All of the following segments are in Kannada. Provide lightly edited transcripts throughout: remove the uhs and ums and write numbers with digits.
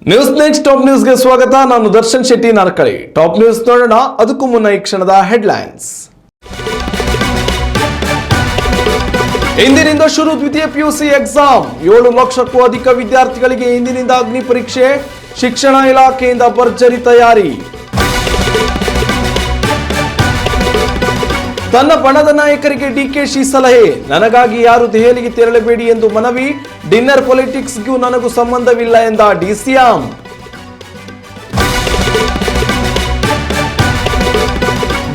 ನ್ಯೂಸ್ ನೆಕ್ಸ್ಟ್ ಟಾಪ್ ನ್ಯೂಸ್ಗೆ ಸ್ವಾಗತ. ನಾನು ದರ್ಶನ್ ಶೆಟ್ಟಿ ನಾರ್ಕಳಿ. ಟಾಪ್ ನ್ಯೂಸ್ ನೋಡೋಣ. ಅದಕ್ಕೂ ಮುನ್ನ ಈ ಕ್ಷಣದ ಹೆಡ್ಲೈನ್ಸ್. ಇಂದಿನಿಂದ ಶುರು ದ್ವಿತೀಯ ಪಿಯುಸಿ ಎಕ್ಸಾಮ್. 7 ಲಕ್ಷಕ್ಕೂ ಅಧಿಕ ವಿದ್ಯಾರ್ಥಿಗಳಿಗೆ ಇಂದಿನಿಂದ ಅಗ್ನಿ ಪರೀಕ್ಷೆ. ಶಿಕ್ಷಣ ಇಲಾಖೆಯಿಂದ ಭರ್ಜರಿ ತಯಾರಿ. ತನ್ನ ಬಣದ ನಾಯಕರಿಗೆ ಡಿಕೆಶಿ ಸಲಹೆ. ನನಗಾಗಿ ಯಾರು ದೆಹಲಿಗೆ ತೆರಳಬೇಡಿ ಎಂದು ಮನವಿ. ಡಿನ್ನರ್ ಪೊಲಿಟಿಕ್ಸ್ಗೂ ನನಗೂ ಸಂಬಂಧವಿಲ್ಲ ಎಂದ ಡಿಸಿಎಂ.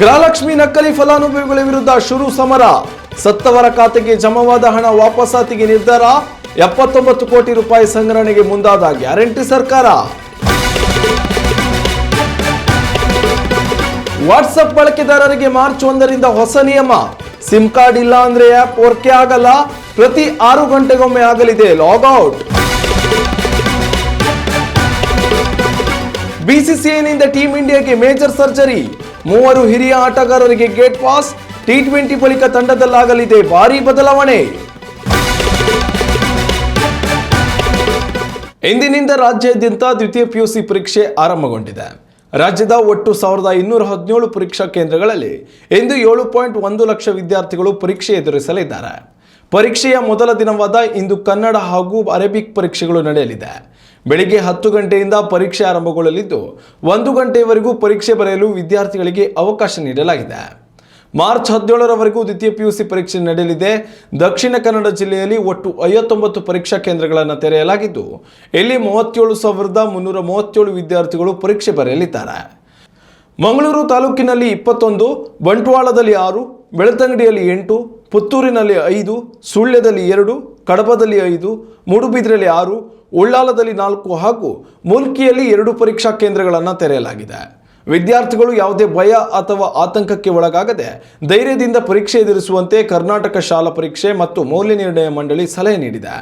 ಗೃಹಲಕ್ಷ್ಮಿ ನಕಲಿ ಫಲಾನುಭವಿಗಳ ವಿರುದ್ಧ ಶುರು ಸಮರ. ಸತ್ತವರ ಖಾತೆಗೆ ಜಮಾವಾದ ಹಣ ವಾಪಸಾತಿಗೆ ನಿರ್ಧಾರ. 79 ಕೋಟಿ ರೂಪಾಯಿ ಸಂಗ್ರಹಣೆಗೆ ಮುಂದಾದ ಗ್ಯಾರಂಟಿ ಸರ್ಕಾರ. ವಾಟ್ಸ್ಆಪ್ ಬಳಕೆದಾರರಿಗೆ ಮಾರ್ಚ್ 1ರಿಂದ ಹೊಸ ನಿಯಮ. ಸಿಮ್ ಕಾರ್ಡ್ ಇಲ್ಲ ಅಂದ್ರೆ ಆಪ್ ವರ್ಕೆ ಆಗಲ್ಲ. ಪ್ರತಿ 6 ಗಂಟೆಗೊಮ್ಮೆ ಆಗಲಿದೆ ಲಾಗ್ಔಟ್. ಬಿಸಿಸಿಐನಿಂದ ಟೀಂ ಇಂಡಿಯಾಗೆ ಮೇಜರ್ ಸರ್ಜರಿ. 3 ಹಿರಿಯ ಆಟಗಾರರಿಗೆ ಗೇಟ್ ಪಾಸ್. T20 ಬಳಿಕ ತಂಡದಲ್ಲಾಗಲಿದೆ ಭಾರೀ ಬದಲಾವಣೆ. ಇಂದಿನಿಂದ ರಾಜ್ಯಾದ್ಯಂತ ದ್ವಿತೀಯ ಪಿಯುಸಿ ಪರೀಕ್ಷೆ ಆರಂಭಗೊಂಡಿದೆ. ರಾಜ್ಯದ ಒಟ್ಟು 1217 ಪರೀಕ್ಷಾ ಕೇಂದ್ರಗಳಲ್ಲಿ ಇಂದು 7.1 ಲಕ್ಷ ವಿದ್ಯಾರ್ಥಿಗಳು ಪರೀಕ್ಷೆ ಎದುರಿಸಲಿದ್ದಾರೆ. ಪರೀಕ್ಷೆಯ ಮೊದಲ ದಿನವಾದ ಇಂದು ಕನ್ನಡ ಹಾಗೂ ಅರೇಬಿಕ್ ಪರೀಕ್ಷೆಗಳು ನಡೆಯಲಿದೆ. ಬೆಳಿಗ್ಗೆ 10 ಗಂಟೆಯಿಂದ ಪರೀಕ್ಷೆ ಆರಂಭಗೊಳ್ಳಲಿದ್ದು 1 ಗಂಟೆಯವರೆಗೂ ಪರೀಕ್ಷೆ ಬರೆಯಲು ವಿದ್ಯಾರ್ಥಿಗಳಿಗೆ ಅವಕಾಶ ನೀಡಲಾಗಿದೆ. ಮಾರ್ಚ್ 17ರವರೆಗೂ ದ್ವಿತೀಯ ಪಿಯುಸಿ ಪರೀಕ್ಷೆ ನಡೆಯಲಿದೆ. ದಕ್ಷಿಣ ಕನ್ನಡ ಜಿಲ್ಲೆಯಲ್ಲಿ ಒಟ್ಟು 59 ಪರೀಕ್ಷಾ ಕೇಂದ್ರಗಳನ್ನು ತೆರೆಯಲಾಗಿದ್ದು ಇಲ್ಲಿ 37,337 ವಿದ್ಯಾರ್ಥಿಗಳು ಪರೀಕ್ಷೆ ಬರೆಯಲಿದ್ದಾರೆ. ಮಂಗಳೂರು ತಾಲೂಕಿನಲ್ಲಿ 21, ಬಂಟ್ವಾಳದಲ್ಲಿ 6, ಬೆಳ್ತಂಗಡಿಯಲ್ಲಿ 8, ಪುತ್ತೂರಿನಲ್ಲಿ 5, ಸುಳ್ಯದಲ್ಲಿ 2, ಕಡಬದಲ್ಲಿ 5, ಮೂಡುಬಿದ್ರೆಯಲ್ಲಿ 6, ಉಳ್ಳಾಲದಲ್ಲಿ 4 ಹಾಗೂ ಮುಲ್ಕಿಯಲ್ಲಿ 2 ಪರೀಕ್ಷಾ ಕೇಂದ್ರಗಳನ್ನು ತೆರೆಯಲಾಗಿದೆ. ವಿದ್ಯಾರ್ಥಿಗಳು ಯಾವುದೇ ಭಯ ಅಥವಾ ಆತಂಕಕ್ಕೆ ಒಳಗಾಗದೆ ಧೈರ್ಯದಿಂದ ಪರೀಕ್ಷೆ ಎದುರಿಸುವಂತೆ ಕರ್ನಾಟಕ ಶಾಲಾ ಪರೀಕ್ಷೆ ಮತ್ತು ಮೌಲ್ಯ ನಿರ್ಣಯ ಮಂಡಳಿ ಸಲಹೆ ನೀಡಿದೆ.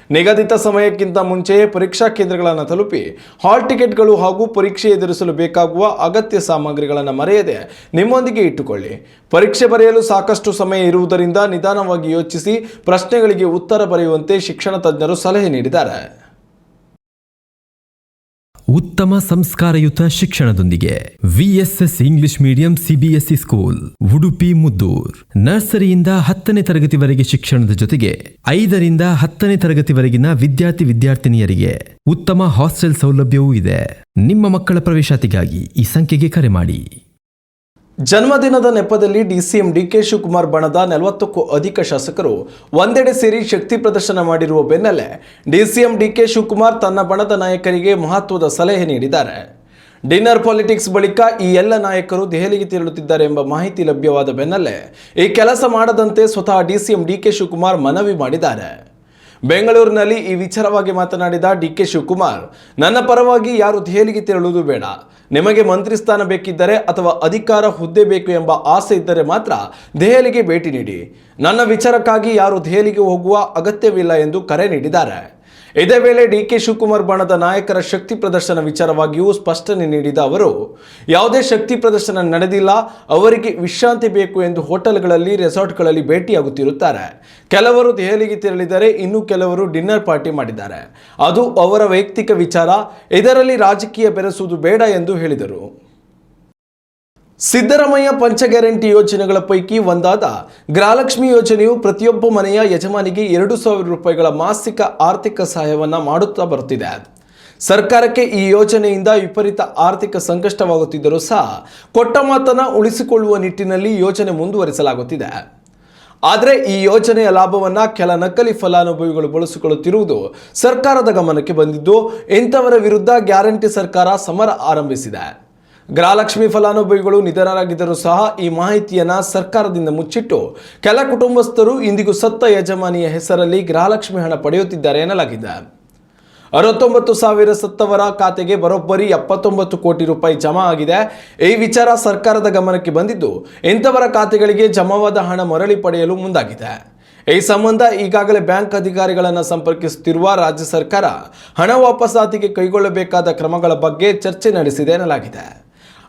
ನಿಗದಿತ ಸಮಯಕ್ಕಿಂತ ಮುಂಚೆಯೇ ಪರೀಕ್ಷಾ ಕೇಂದ್ರಗಳನ್ನು ತಲುಪಿ ಹಾಲ್ ಟಿಕೆಟ್ಗಳು ಹಾಗೂ ಪರೀಕ್ಷೆ ಎದುರಿಸಲು ಬೇಕಾಗುವ ಅಗತ್ಯ ಸಾಮಗ್ರಿಗಳನ್ನು ಮರೆಯದೆ ನಿಮ್ಮೊಂದಿಗೆ ಇಟ್ಟುಕೊಳ್ಳಿ. ಪರೀಕ್ಷೆ ಬರೆಯಲು ಸಾಕಷ್ಟು ಸಮಯ ಇರುವುದರಿಂದ ನಿಧಾನವಾಗಿ ಯೋಚಿಸಿ ಪ್ರಶ್ನೆಗಳಿಗೆ ಉತ್ತರ ಬರೆಯುವಂತೆ ಶಿಕ್ಷಣ ತಜ್ಞರು ಸಲಹೆ ನೀಡಿದ್ದಾರೆ. ಉತ್ತಮ ಸಂಸ್ಕಾರಯುತ ಶಿಕ್ಷಣದೊಂದಿಗೆ VSS English medium CBSE school Udupi Muddur. ನರ್ಸರಿಯಿಂದ 10ನೇ ತರಗತಿವರೆಗೆ ಶಿಕ್ಷಣದ ಜೊತೆಗೆ 5ರಿಂದ 10ನೇ ತರಗತಿವರೆಗಿನ ವಿದ್ಯಾರ್ಥಿನಿಯರಿಗೆ ಉತ್ತಮ ಹಾಸ್ಟೆಲ್ ಸೌಲಭ್ಯವೂ ಇದೆ. ನಿಮ್ಮ ಮಕ್ಕಳ ಪ್ರವೇಶಾತಿಗಾಗಿ ಈ ಸಂಖ್ಯೆಗೆ ಕರೆ ಮಾಡಿ. ಜನ್ಮದಿನದ ನೆಪದಲ್ಲಿ ಡಿಸಿಎಂ ಡಿಕೆ ಶಿವಕುಮಾರ್ ಬಣದ 40ಕ್ಕೂ ಅಧಿಕ ಶಾಸಕರು ಒಂದೆಡೆ ಸೇರಿ ಶಕ್ತಿ ಪ್ರದರ್ಶನ ಮಾಡಿರುವ ಬೆನ್ನಲ್ಲೇ ಡಿಸಿಎಂ ಡಿಕೆ ಶಿವಕುಮಾರ್ ತನ್ನ ಬಣದ ನಾಯಕರಿಗೆ ಮಹತ್ವದ ಸಲಹೆ ನೀಡಿದ್ದಾರೆ. ಡಿನ್ನರ್ ಪಾಲಿಟಿಕ್ಸ್ ಬಳಿಕ ಈ ಎಲ್ಲ ನಾಯಕರು ದೆಹಲಿಗೆ ತೆರಳುತ್ತಿದ್ದಾರೆ ಎಂಬ ಮಾಹಿತಿ ಲಭ್ಯವಾದ ಬೆನ್ನಲ್ಲೇ ಈ ಕೆಲಸ ಮಾಡದಂತೆ ಸ್ವತಃ ಡಿಸಿಎಂ ಡಿಕೆ ಶಿವಕುಮಾರ್ ಮನವಿ ಮಾಡಿದ್ದಾರೆ. ಬೆಂಗಳೂರಿನಲ್ಲಿ ಈ ವಿಚಾರವಾಗಿ ಮಾತನಾಡಿದ ಡಿಕೆ ಶಿವಕುಮಾರ್, ನನ್ನ ಪರವಾಗಿ ಯಾರು ದೆಹಲಿಗೆ ತೆರಳುವುದು ಬೇಡ. ನಿಮಗೆ ಮಂತ್ರಿ ಸ್ಥಾನ ಬೇಕಿದ್ದರೆ ಅಥವಾ ಅಧಿಕಾರ ಹುದ್ದೆ ಬೇಕು ಎಂಬ ಆಸೆ ಇದ್ದರೆ ಮಾತ್ರ ದೆಹಲಿಗೆ ಭೇಟಿ ನೀಡಿ. ನನ್ನ ವಿಚಾರಕ್ಕಾಗಿ ಯಾರು ದೆಹಲಿಗೆ ಹೋಗುವ ಅಗತ್ಯವಿಲ್ಲ ಎಂದು ಕರೆ ನೀಡಿದ್ದಾರೆ. ಇದೇ ವೇಳೆ ಡಿಕೆ ಶಿವಕುಮಾರ್ ಬಣದ ನಾಯಕರ ಶಕ್ತಿ ಪ್ರದರ್ಶನ ವಿಚಾರವಾಗಿಯೂ ಸ್ಪಷ್ಟನೆ ನೀಡಿದ ಅವರು, ಯಾವುದೇ ಶಕ್ತಿ ಪ್ರದರ್ಶನ ನಡೆದಿಲ್ಲ. ಅವರಿಗೆ ವಿಶ್ರಾಂತಿ ಬೇಕು ಎಂದು ಹೋಟೆಲ್ಗಳಲ್ಲಿ, ರೆಸಾರ್ಟ್ಗಳಲ್ಲಿ ಭೇಟಿಯಾಗುತ್ತಿರುತ್ತಾರೆ. ಕೆಲವರು ದೆಹಲಿಗೆ ತೆರಳಿದರೆ ಇನ್ನು ಕೆಲವರು ಡಿನ್ನರ್ ಪಾರ್ಟಿ ಮಾಡಿದ್ದಾರೆ. ಅದು ಅವರ ವೈಯಕ್ತಿಕ ವಿಚಾರ. ಇದರಲ್ಲಿ ರಾಜಕೀಯ ಬೆರೆಸುವುದು ಬೇಡ ಎಂದು ಹೇಳಿದರು. ಸಿದ್ದರಾಮಯ್ಯ ಪಂಚ ಗ್ಯಾರಂಟಿ ಯೋಜನೆಗಳ ಪೈಕಿ ಒಂದಾದ ಗೃಹಲಕ್ಷ್ಮಿ ಯೋಜನೆಯು ಪ್ರತಿಯೊಬ್ಬ ಮನೆಯ ಯಜಮಾನಿಗೆ 2,000 ರೂಪಾಯಿಗಳ ಮಾಸಿಕ ಆರ್ಥಿಕ ಸಹಾಯವನ್ನು ಮಾಡುತ್ತಾ ಬರುತ್ತಿದೆ. ಸರ್ಕಾರಕ್ಕೆ ಈ ಯೋಜನೆಯಿಂದ ವಿಪರೀತ ಆರ್ಥಿಕ ಸಂಕಷ್ಟವಾಗುತ್ತಿದ್ದರೂ ಸಹ ಕೊಟ್ಟ ಮಾತನ್ನು ಉಳಿಸಿಕೊಳ್ಳುವ ನಿಟ್ಟಿನಲ್ಲಿ ಯೋಜನೆ ಮುಂದುವರಿಸಲಾಗುತ್ತಿದೆ. ಆದರೆ ಈ ಯೋಜನೆಯ ಲಾಭವನ್ನು ಕೆಲ ನಕಲಿ ಫಲಾನುಭವಿಗಳು ಬಳಸಿಕೊಳ್ಳುತ್ತಿರುವುದು ಸರ್ಕಾರದ ಗಮನಕ್ಕೆ ಬಂದಿದ್ದು ಇಂಥವರ ವಿರುದ್ಧ ಗ್ಯಾರಂಟಿ ಸರ್ಕಾರ ಸಮರ ಆರಂಭಿಸಿದೆ. ಗೃಹಲಕ್ಷ್ಮಿ ಫಲಾನುಭವಿಗಳು ನಿಧನರಾಗಿದ್ದರೂ ಸಹ ಈ ಮಾಹಿತಿಯನ್ನು ಸರ್ಕಾರದಿಂದ ಮುಚ್ಚಿಟ್ಟು ಕೆಲ ಕುಟುಂಬಸ್ಥರು ಇಂದಿಗೂ ಸತ್ತ ಯಜಮಾನಿಯ ಹೆಸರಲ್ಲಿ ಗೃಹಲಕ್ಷ್ಮಿ ಹಣ ಪಡೆಯುತ್ತಿದ್ದಾರೆ ಎನ್ನಲಾಗಿದೆ. 69,000 ಸತ್ತವರ ಖಾತೆಗೆ ಬರೋಬ್ಬರಿ 79 ಕೋಟಿ ರೂಪಾಯಿ ಜಮಾ ಆಗಿದೆ. ಈ ವಿಚಾರ ಸರ್ಕಾರದ ಗಮನಕ್ಕೆ ಬಂದಿದ್ದು ಇಂಥವರ ಖಾತೆಗಳಿಗೆ ಜಮಾವಾದ ಹಣ ಮರಳಿ ಪಡೆಯಲು ಮುಂದಾಗಿದೆ. ಈ ಸಂಬಂಧ ಈಗಾಗಲೇ ಬ್ಯಾಂಕ್ ಅಧಿಕಾರಿಗಳನ್ನು ಸಂಪರ್ಕಿಸುತ್ತಿರುವ ರಾಜ್ಯ ಸರ್ಕಾರ ಹಣ ವಾಪಸಾತಿಗೆ ಕೈಗೊಳ್ಳಬೇಕಾದ ಕ್ರಮಗಳ ಬಗ್ಗೆ ಚರ್ಚೆ ನಡೆಸಿದೆ ಎನ್ನಲಾಗಿದೆ.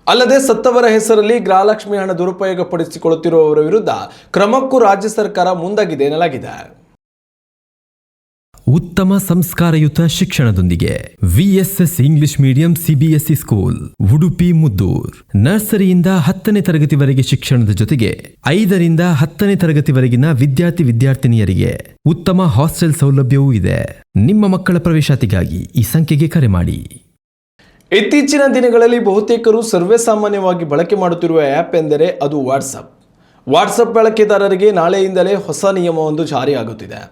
ಅಲ್ಲದೆ ಸತ್ತವರ ಹೆಸರಲ್ಲಿ ಗೃಹಲಕ್ಷ್ಮಿ ಹಣ ದುರುಪಯೋಗಪಡಿಸಿಕೊಳ್ಳುತ್ತಿರುವವರ ವಿರುದ್ಧ ಕ್ರಮಕ್ಕೂ ರಾಜ್ಯ ಸರ್ಕಾರ ಮುಂದಾಗಿದೆ ಎನ್ನಲಾಗಿದೆ. ಉತ್ತಮ ಸಂಸ್ಕಾರಯುತ ಶಿಕ್ಷಣದೊಂದಿಗೆ VSS English medium CBSE school Udupi Muddur. ನರ್ಸರಿಯಿಂದ 10ನೇ ತರಗತಿವರೆಗೆ ಶಿಕ್ಷಣದ ಜೊತೆಗೆ 5ರಿಂದ 10ನೇ ತರಗತಿವರೆಗಿನ ವಿದ್ಯಾರ್ಥಿನಿಯರಿಗೆ ಉತ್ತಮ ಹಾಸ್ಟೆಲ್ ಸೌಲಭ್ಯವೂ ಇದೆ. ನಿಮ್ಮ ಮಕ್ಕಳ ಪ್ರವೇಶಾತಿಗಾಗಿ ಈ ಸಂಖ್ಯೆಗೆ ಕರೆ ಮಾಡಿ. ಇತ್ತೀಚಿನ ದಿನಗಳಲ್ಲಿ ಬಹುತೇಕರು ಸರ್ವೇಸಾಮಾನ್ಯವಾಗಿ ಬಳಕೆ ಮಾಡುತ್ತಿರುವ ಆ್ಯಪ್ ಎಂದರೆ ಅದು ವಾಟ್ಸಪ್ ಬಳಕೆದಾರರಿಗೆ ನಾಳೆಯಿಂದಲೇ ಹೊಸ ನಿಯಮವೊಂದು ಜಾರಿಯಾಗುತ್ತಿದೆ.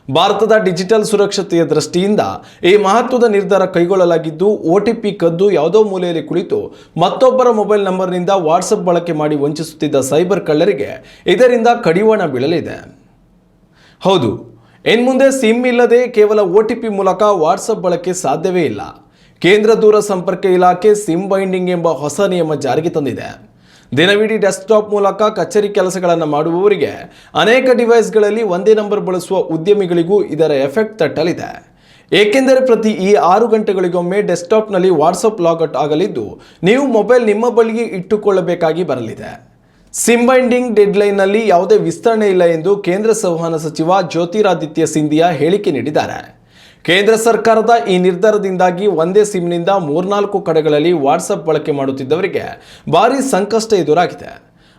ಭಾರತದ ಡಿಜಿಟಲ್ ಸುರಕ್ಷತೆಯ ದೃಷ್ಟಿಯಿಂದ ಈ ಮಹತ್ವದ ನಿರ್ಧಾರ ಕೈಗೊಳ್ಳಲಾಗಿದ್ದು, OTP ಕದ್ದು ಯಾವುದೋ ಮೂಲೆಯಲ್ಲಿ ಕುಳಿತು ಮತ್ತೊಬ್ಬರ ಮೊಬೈಲ್ ನಂಬರ್ನಿಂದ ವಾಟ್ಸಪ್ ಬಳಕೆ ಮಾಡಿ ವಂಚಿಸುತ್ತಿದ್ದ ಸೈಬರ್ ಕಳ್ಳರಿಗೆ ಇದರಿಂದ ಕಡಿವಾಣ ಬೀಳಲಿದೆ. ಹೌದು, ಇನ್ಮುಂದೆ ಸಿಮ್ ಇಲ್ಲದೆ ಕೇವಲ OTP ಮೂಲಕ ವಾಟ್ಸಪ್ ಬಳಕೆ ಸಾಧ್ಯವೇ ಇಲ್ಲ. ಕೇಂದ್ರ ದೂರ ಸಂಪರ್ಕ ಇಲಾಖೆ ಸಿಮ್ ಬೈಂಡಿಂಗ್ ಎಂಬ ಹೊಸ ನಿಯಮ ಜಾರಿಗೆ ತಂದಿದೆ. ದಿನವಿಡೀ ಡೆಸ್ಕ್ಟಾಪ್ ಮೂಲಕ ಕಚೇರಿ ಕೆಲಸಗಳನ್ನು ಮಾಡುವವರಿಗೆ ಅನೇಕ ಡಿವೈಸ್ಗಳಲ್ಲಿ ಒಂದೇ ನಂಬರ್ ಬಳಸುವ ಉದ್ಯಮಿಗಳಿಗೂ ಇದರ ಎಫೆಕ್ಟ್ ತಟ್ಟಲಿದೆ. ಏಕೆಂದರೆ ಪ್ರತಿ 6 ಗಂಟೆಗಳಿಗೊಮ್ಮೆ ಡೆಸ್ಕ್ಟಾಪ್ನಲ್ಲಿ ವಾಟ್ಸಪ್ ಲಾಗೌಟ್ ಆಗಲಿದ್ದು, ನೀವು ಮೊಬೈಲ್ ನಿಮ್ಮ ಬಳಿಗೆ ಇಟ್ಟುಕೊಳ್ಳಬೇಕಾಗಿ ಬರಲಿದೆ. ಸಿಮ್ ಬೈಂಡಿಂಗ್ ಡೆಡ್ಲೈನ್ನಲ್ಲಿ ಯಾವುದೇ ವಿಸ್ತರಣೆ ಇಲ್ಲ ಎಂದು ಕೇಂದ್ರ ಸಂವಹನ ಸಚಿವ ಜ್ಯೋತಿರಾದಿತ್ಯ ಸಿಂಧಿಯಾ ಹೇಳಿಕೆ ನೀಡಿದ್ದಾರೆ. ಕೇಂದ್ರ ಸರ್ಕಾರದ ಈ ನಿರ್ಧಾರದಿಂದಾಗಿ ಒಂದೇ ಸಿಮ್ನಿಂದ 3-4 ಕಡೆಗಳಲ್ಲಿ ವಾಟ್ಸಪ್ ಬಳಕೆ ಮಾಡುತ್ತಿದ್ದವರಿಗೆ ಭಾರಿ ಸಂಕಷ್ಟ ಎದುರಾಗಿದೆ.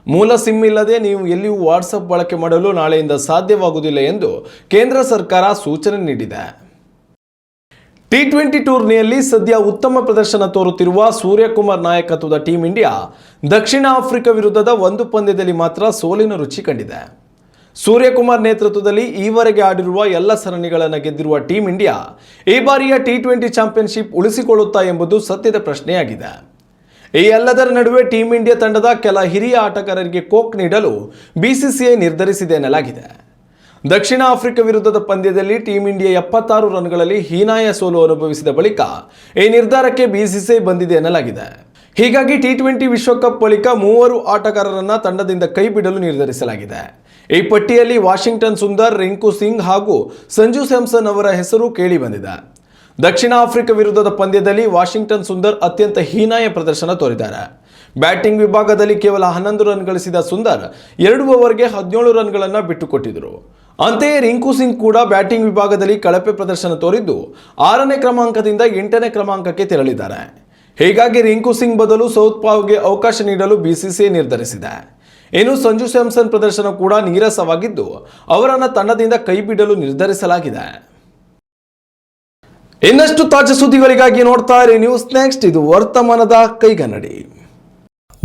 ಮೂಲ ಸಿಮ್ ಇಲ್ಲದೆ ನೀವು ಎಲ್ಲಿಯೂ ವಾಟ್ಸಪ್ ಬಳಕೆ ಮಾಡಲು ನಾಳೆಯಿಂದ ಸಾಧ್ಯವಾಗುವುದಿಲ್ಲ ಎಂದು ಕೇಂದ್ರ ಸರ್ಕಾರ ಸೂಚನೆ ನೀಡಿದೆ. T20 ಟೂರ್ನಿಯಲ್ಲಿ ಸದ್ಯ ಉತ್ತಮ ಪ್ರದರ್ಶನ ತೋರುತ್ತಿರುವ ಸೂರ್ಯಕುಮಾರ್ ನಾಯಕತ್ವದ ಟೀಂ ಇಂಡಿಯಾ ದಕ್ಷಿಣ ಆಫ್ರಿಕಾ ವಿರುದ್ಧದ ಒಂದು ಪಂದ್ಯದಲ್ಲಿ ಮಾತ್ರ ಸೋಲಿನ ರುಚಿ ಕಂಡಿದೆ. ಸೂರ್ಯಕುಮಾರ್ ನೇತೃತ್ವದಲ್ಲಿ ಈವರೆಗೆ ಆಡಿರುವ ಎಲ್ಲ ಸರಣಿಗಳನ್ನು ಗೆದ್ದಿರುವ ಟೀಂ ಇಂಡಿಯಾ ಈ ಬಾರಿಯ T20 ಚಾಂಪಿಯನ್ಶಿಪ್ ಉಳಿಸಿಕೊಳ್ಳುತ್ತಾ ಎಂಬುದು ಸದ್ಯದ ಪ್ರಶ್ನೆಯಾಗಿದೆ. ಈ ಎಲ್ಲದರ ನಡುವೆ ಟೀಂ ಇಂಡಿಯಾ ತಂಡದ ಕೆಲ ಹಿರಿಯ ಆಟಗಾರರಿಗೆ ಕೋಕ್ ನೀಡಲು BCCI ನಿರ್ಧರಿಸಿದೆ ಎನ್ನಲಾಗಿದೆ. ದಕ್ಷಿಣ ಆಫ್ರಿಕಾ ವಿರುದ್ಧದ ಪಂದ್ಯದಲ್ಲಿ ಟೀಂ ಇಂಡಿಯಾ 76 ರನ್ಗಳಲ್ಲಿ ಹೀನಾಯ ಸೋಲು ಅನುಭವಿಸಿದ ಬಳಿಕ ಈ ನಿರ್ಧಾರಕ್ಕೆ BCCI ಬಂದಿದೆ ಎನ್ನಲಾಗಿದೆ. ಹೀಗಾಗಿ T20 ವಿಶ್ವಕಪ್ ಬಳಿಕ 3 ಆಟಗಾರರನ್ನ ತಂಡದಿಂದ ಕೈ ಬಿಡಲು ನಿರ್ಧರಿಸಲಾಗಿದೆ. ಈ ಪಟ್ಟಿಯಲ್ಲಿ ವಾಷಿಂಗ್ಟನ್ ಸುಂದರ್, ರಿಂಕು ಸಿಂಗ್ ಹಾಗೂ ಸಂಜು ಸ್ಯಾಮ್ಸನ್ ಅವರ ಹೆಸರು ಕೇಳಿ ಬಂದಿದೆ. ದಕ್ಷಿಣ ಆಫ್ರಿಕಾ ವಿರುದ್ಧದ ಪಂದ್ಯದಲ್ಲಿ ವಾಷಿಂಗ್ಟನ್ ಸುಂದರ್ ಅತ್ಯಂತ ಹೀನಾಯ ಪ್ರದರ್ಶನ ತೋರಿದ್ದಾರೆ. ಬ್ಯಾಟಿಂಗ್ ವಿಭಾಗದಲ್ಲಿ ಕೇವಲ 11 ರನ್ ಗಳಿಸಿದ ಸುಂದರ್ 2 ಓವರ್ಗೆ 17 ರನ್ಗಳನ್ನು ಬಿಟ್ಟುಕೊಟ್ಟಿದ್ದರು. ಅಂತೆಯೇ ರಿಂಕು ಸಿಂಗ್ ಕೂಡ ಬ್ಯಾಟಿಂಗ್ ವಿಭಾಗದಲ್ಲಿ ಕಳಪೆ ಪ್ರದರ್ಶನ ತೋರಿದ್ದು 6ನೇ ಕ್ರಮಾಂಕದಿಂದ 8ನೇ ಕ್ರಮಾಂಕಕ್ಕೆ ತೆರಳಿದ್ದಾರೆ. ಹೀಗಾಗಿ ರಿಂಕು ಸಿಂಗ್ ಬದಲು ಸೌತ್ಪಾವ್ಗೆ ಅವಕಾಶ ನೀಡಲು BCCI ನಿರ್ಧರಿಸಿದೆ. ಇನ್ನು ಸಂಜು ಸ್ಯಾಮ್ಸನ್ ಪ್ರದರ್ಶನ ಕೂಡ ನೀರಸವಾಗಿದ್ದು, ಅವರನ್ನು ತಂಡದಿಂದ ಕೈ ಬಿಡಲು ನಿರ್ಧರಿಸಲಾಗಿದೆ. ಇನ್ನಷ್ಟು ತಾಜಾ ಸುದ್ದಿಗಳಿಗಾಗಿ ನೋಡ್ತಾ ಇರಿ ನ್ಯೂಸ್ ನೆಕ್ಸ್ಟ್. ಇದು ವರ್ತಮಾನದ ಕೈಗನ್ನಡಿ.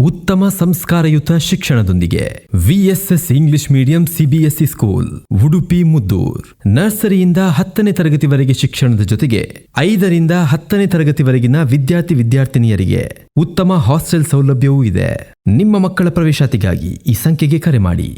ಉತ್ತಮ ಸಂಸ್ಕಾರಯುತ ಶಿಕ್ಷಣದೊಂದಿಗೆ VSS English medium CBSE school Udupi Muddur. ನರ್ಸರಿಯಿಂದ 10ನೇ ತರಗತಿವರೆಗೆ ಶಿಕ್ಷಣದ ಜೊತೆಗೆ 5ರಿಂದ 10ನೇ ತರಗತಿವರೆಗಿನ ವಿದ್ಯಾರ್ಥಿನಿಯರಿಗೆ ಉತ್ತಮ ಹಾಸ್ಟೆಲ್ ಸೌಲಭ್ಯವೂ ಇದೆ. ನಿಮ್ಮ ಮಕ್ಕಳ ಪ್ರವೇಶಾತಿಗಾಗಿ ಈ ಸಂಖ್ಯೆಗೆ ಕರೆ ಮಾಡಿ.